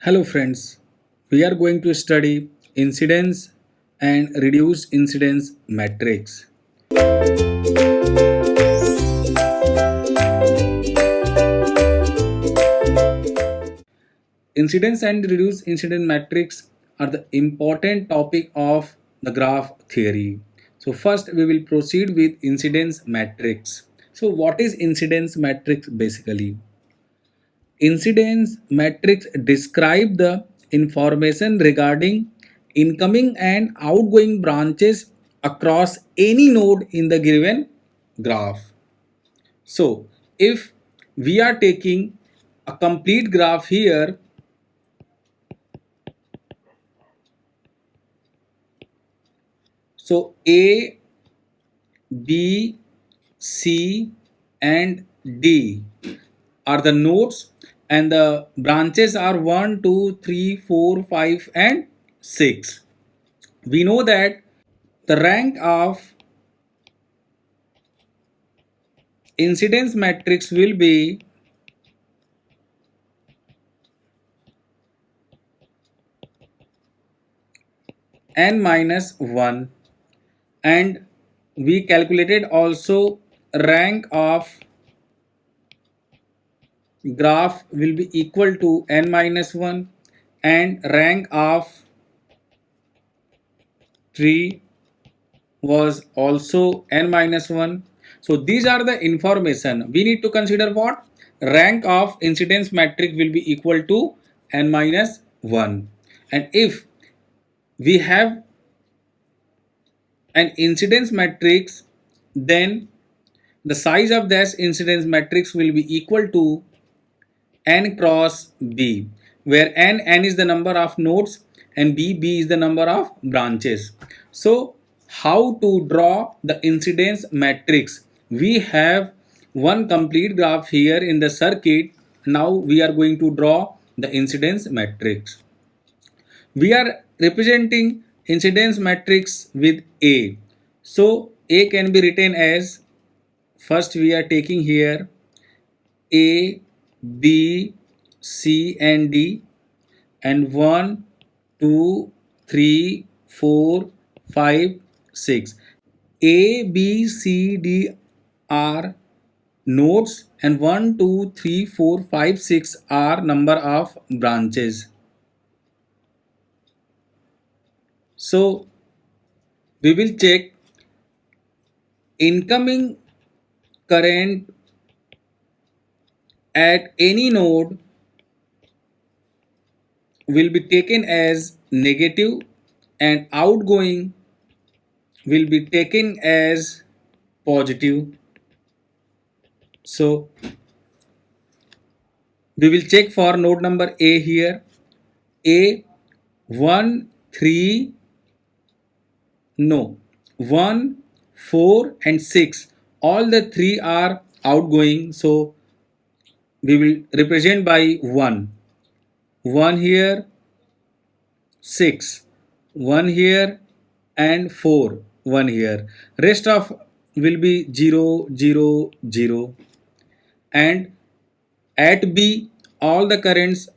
Hello friends, we are going to study incidence and reduced incidence matrix. Incidence and reduced incidence matrix are the important topic of the graph theory. So first we will proceed with incidence matrix. So what is incidence matrix basically? Incidence matrix describe the information regarding incoming and outgoing branches across any node in the given graph. So, if we are taking a complete graph here, so A, B, C, and D are the nodes, and the branches are 1, 2, 3, 4, 5, and 6. We know that the rank of incidence matrix will be n minus 1, and we calculated also rank of graph will be equal to n minus 1, and rank of tree was also n minus 1. So these are the information we need to consider. What rank of incidence matrix will be equal to n minus 1, and if we have an incidence matrix, then the size of this incidence matrix will be equal to n cross b, where n is the number of nodes and b is the number of branches. So how to draw the incidence matrix? We have one complete graph here in the circuit. Now we are going to draw the incidence matrix. We are representing incidence matrix with A. So A can be written as, first we are taking here A, B, C and D, and 1, 2, 3, 4, 5, 6. A, B, C, D are nodes, and 1, 2, 3, 4, 5, 6 are number of branches. So we will check incoming current at any node will be taken as negative, and outgoing will be taken as positive. So we will check for node number A here. A 1, 3, no, 1, 4 and 6, all the three are outgoing, so we will represent by 1. 1 here, 6, 1 here, and 4, 1 here. Rest of will be 0, 0, 0. And at B, all the currents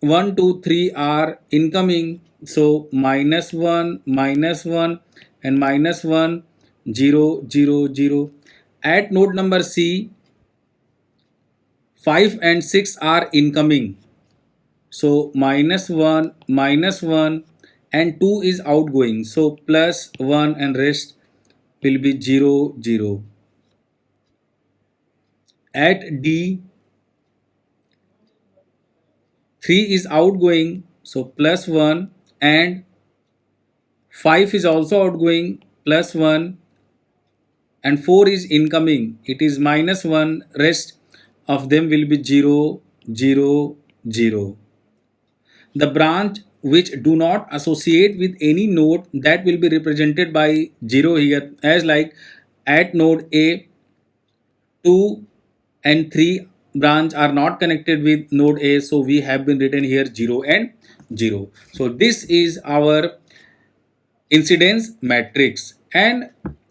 1, 2, 3 are incoming. So minus 1, and minus 1, 0, 0, 0. At node number C, 5 and 6 are incoming. So minus 1, and 2 is outgoing. So plus 1 and rest will be 0, 0. At D, 3 is outgoing. So plus 1, and 5 is also outgoing, plus 1, and 4 is incoming. It is minus 1. Rest of them will be 0, 0, 0. The branch which do not associate with any node, that will be represented by 0 here, as like at node A, 2 and 3 branch are not connected with node A, so we have been written here 0 and 0. So this is our incidence matrix. And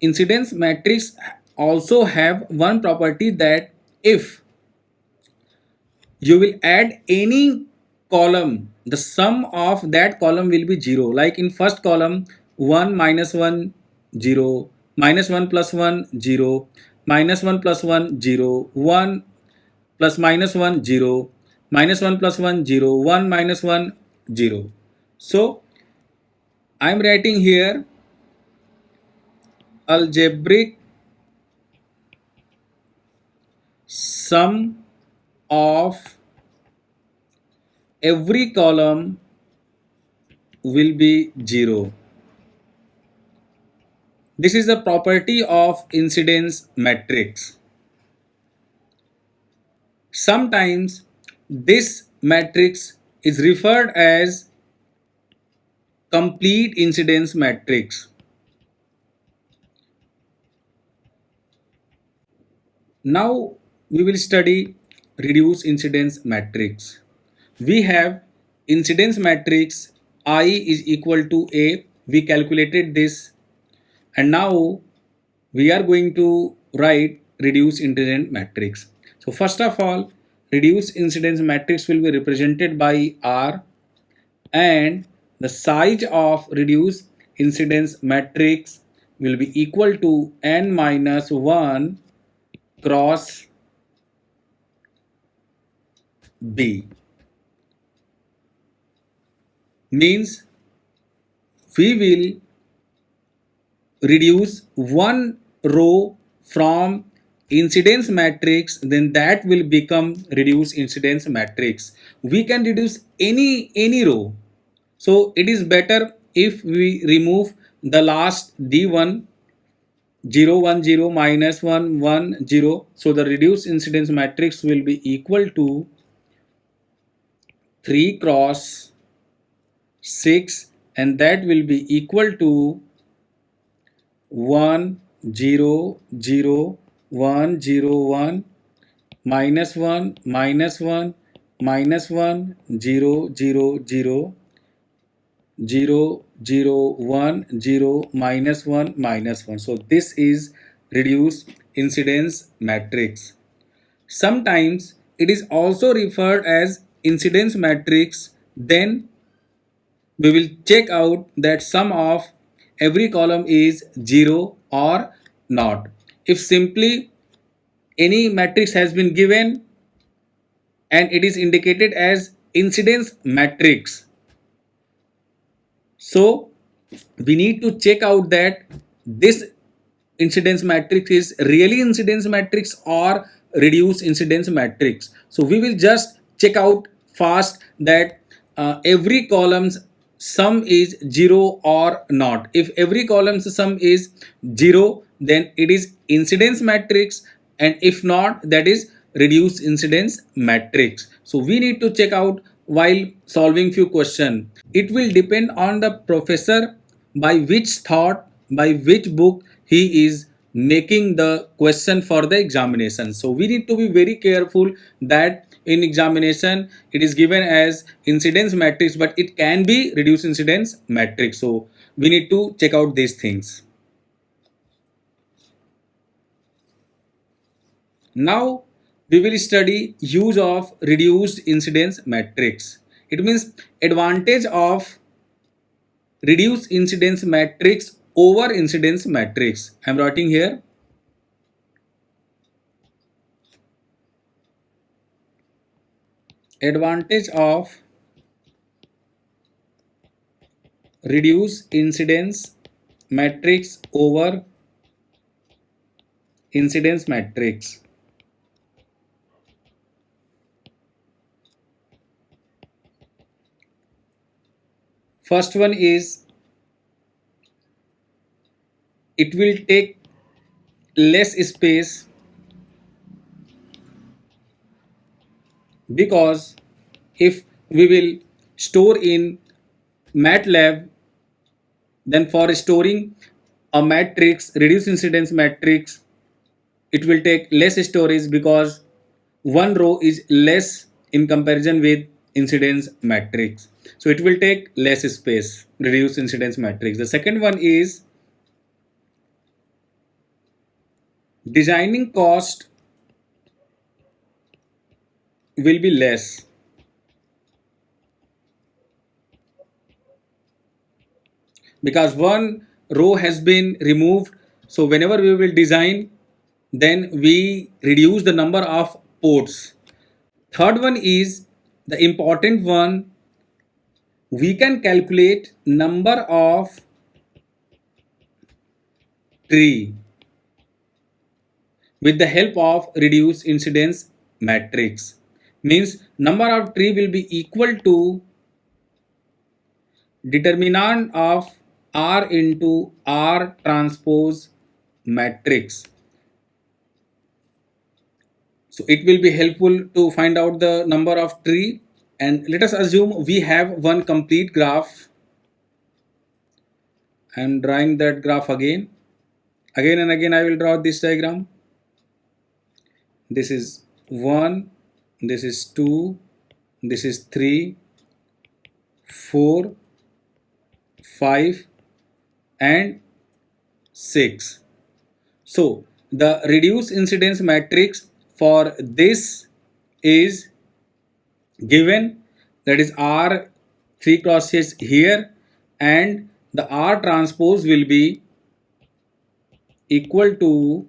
incidence matrix also have one property, that if you will add any column, the sum of that column will be 0. Like in first column, 1 minus 1 0, minus 1 plus 1 0, minus 1 plus 1 0, 1 plus minus 1 0, minus 1 plus 1 0, 1 minus 1 0. So I am writing here algebraic sum of every column will be 0. This is the property of incidence matrix. Sometimes this matrix is referred as complete incidence matrix. Now we will study reduced incidence matrix. We have incidence matrix I is equal to A. We calculated this, and now we are going to write reduced incidence matrix. So first of all, reduced incidence matrix will be represented by R, and the size of reduced incidence matrix will be equal to n minus 1 cross B. Means we will reduce one row from incidence matrix, then that will become reduced incidence matrix. We can reduce any row, so it is better if we remove the last d1 0 1 0 minus 1 1 0. So the reduced incidence matrix will be equal to 3 cross 6, and that will be equal to 1 0 0 1 0 1 minus 1 minus 1 minus 1 0 0 0 0 0 1 0 minus 1 minus 1. So this is reduced incidence matrix. Sometimes it is also referred as incidence matrix. Then we will check out that sum of every column is 0 or not. If simply any matrix has been given and it is indicated as incidence matrix, so we need to check out that this incidence matrix is really incidence matrix or reduced incidence matrix. So we will just check out fast that every column's sum is 0 or not. If every column's sum is 0, then it is incidence matrix, and if not, that is reduced incidence matrix. So we need to check out while solving few question. It will depend on the professor by which thought, by which book he is making the question for the examination. So we need to be very careful that in examination it is given as incidence matrix, but it can be reduced incidence matrix. So we need to check out these things. Now we will study use of reduced incidence matrix. It means advantage of reduced incidence matrix over incidence matrix. I am writing here advantage of reduced incidence matrix over incidence matrix. First one is it will take less space because if we will store in MATLAB, then for storing a matrix, reduced incidence matrix, it will take less storage because one row is less in comparison with incidence matrix. So it will take less space, reduced incidence matrix. The second one is designing cost will be less because one row has been removed. So whenever we will design, then we reduce the number of ports. Third one is the important one. We can calculate number of tree with the help of reduced incidence matrix. Means number of tree will be equal to determinant of R into R transpose matrix. So it will be helpful to find out the number of tree, and let us assume we have one complete graph. I am drawing that graph again. Again and again I will draw this diagram. This is 1, this is 2, this is 3, 4, 5 and 6. So the reduced incidence matrix for this is given, that is R 3 crosses here, and the R transpose will be equal to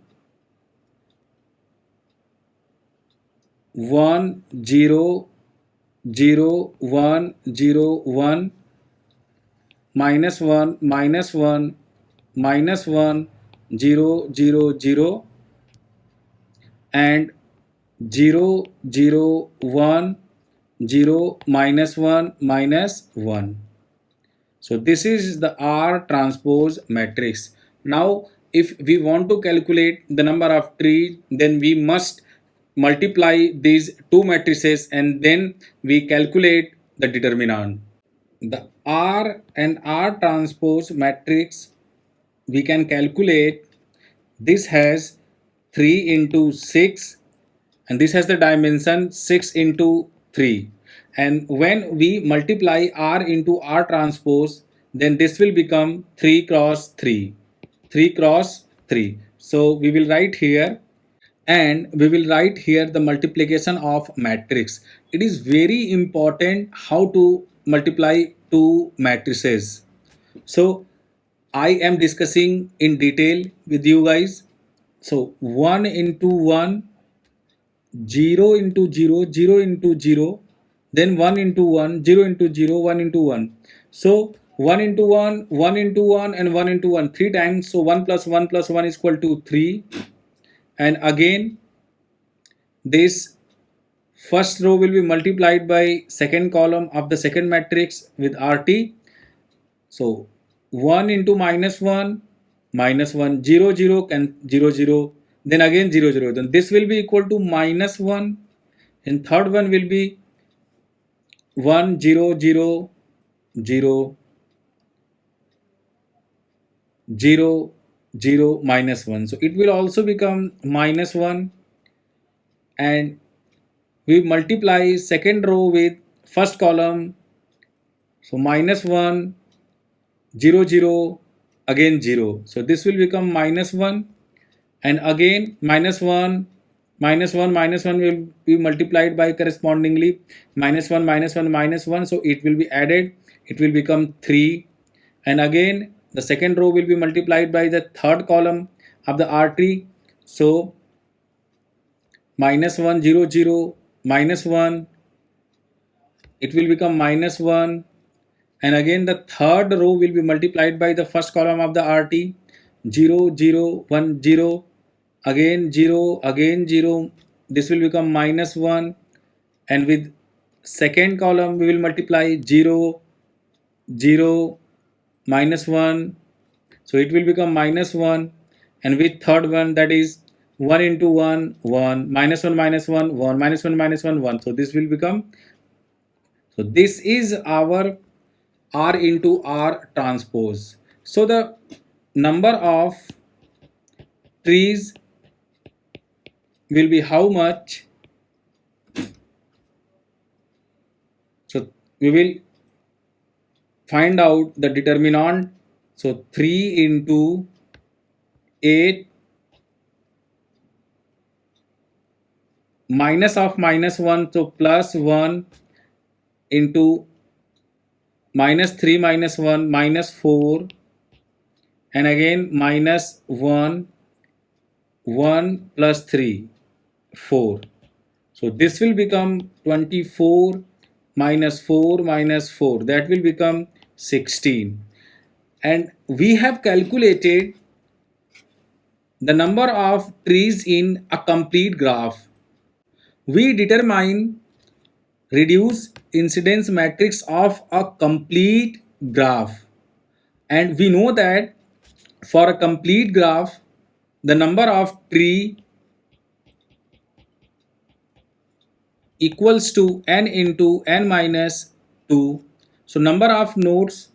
1 0 0 1 0 1 minus 1 minus 1 minus 1 0 0 0 and 0 0 1 0 minus 1 minus 1. So this is the R transpose matrix. Now if we want to calculate the number of trees, then we must multiply these two matrices and then we calculate the determinant. The R and R transpose matrix we can calculate. This has 3 into 6 and this has the dimension 6 into 3, and when we multiply R into R transpose, then this will become 3 cross 3, 3 cross 3. So we will write here, and we will write here the multiplication of matrix. It is very important how to multiply two matrices. So I am discussing in detail with you guys. So 1 into 1, 0 into 0, 0 into 0, then 1 into 1, 0 into 0, 1 into 1. So 1 into 1, 1 into 1 and 1 into 1 3 times. So 1 plus 1 plus 1 is equal to 3. And again this first row will be multiplied by second column of the second matrix with RT. So 1 into minus 1, minus 1, 0, 0 and 0, 0, then again 0, 0. Then this will be equal to minus 1, and third one will be 1, 0, 0, 0, 0, 0, minus 1. So it will also become minus 1, and we multiply second row with first column. So minus 1, 0, 0, again 0. So this will become minus 1, and again minus 1, minus 1, minus 1 will be multiplied by correspondingly minus 1, minus 1, minus 1. So it will be added, it will become 3, and again the second row will be multiplied by the third column of the R tree. So minus 1, 0, 0, minus 1, it will become minus 1, and again the third row will be multiplied by the first column of the RT, 0, 0, 1, 0, again 0, again 0, this will become minus 1, and with second column we will multiply 0, 0, minus 1, so it will become minus 1, and with third one, that is 1 into 1, 1, minus 1, minus 1, 1, minus 1, minus 1, 1. So this will become, so this is our R into R transpose. So the number of trees will be how much? So we will find out the determinant. So 3 into 8 minus of minus 1, so plus 1 into minus 3 minus 1 minus 4 and again minus 1, 1 plus 3, 4. So this will become 24 minus 4 minus 4. That will become 16. And we have calculated the number of trees in a complete graph. We determine reduce incidence matrix of a complete graph. And we know that for a complete graph, the number of tree equals to n into n minus 2. So number of nodes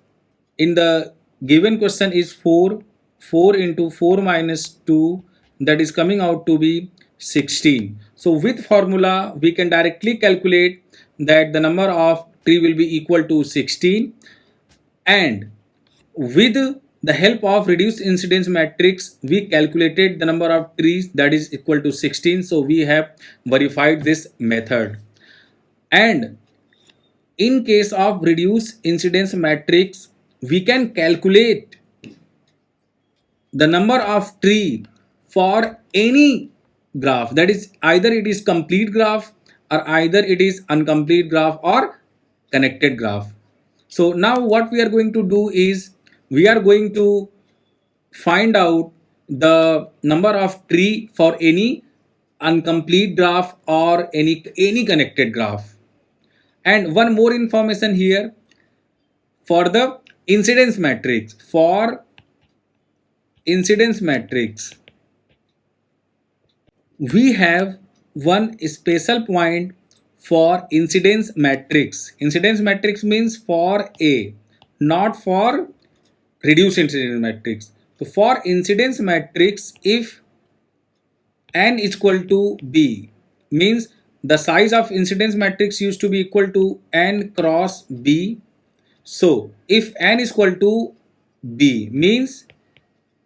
in the given question is 4. 4 into 4 minus 2, that is coming out to be 16. So with formula we can directly calculate that the number of tree will be equal to 16, and with the help of reduced incidence matrix we calculated the number of trees, that is equal to 16. So we have verified this method. And in case of reduced incidence matrix, we can calculate the number of tree for any graph, that is either it is complete graph or either it is incomplete graph or connected graph. So now what we are going to do is we are going to find out the number of tree for any incomplete graph or any connected graph. And one more information here, for the incidence matrix. For incidence matrix, we have one special point for incidence matrix. Incidence matrix means for A, not for reduced incidence matrix. So for incidence matrix, if n is equal to B, means the size of incidence matrix used to be equal to n cross B. So if n is equal to B, means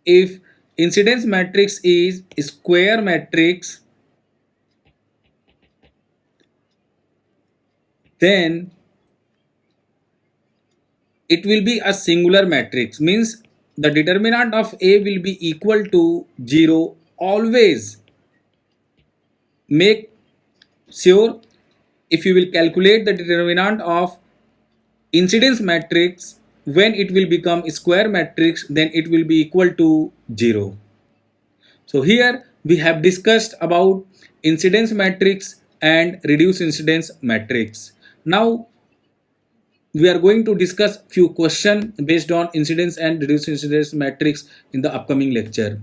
if incidence matrix is square matrix, then it will be a singular matrix, means the determinant of A will be equal to 0. Always make sure, if you will calculate the determinant of incidence matrix, when it will become square matrix, then it will be equal to 0. So here we have discussed about incidence matrix and reduced incidence matrix. Now we are going to discuss few questions based on incidence and reduced incidence matrix in the upcoming lecture.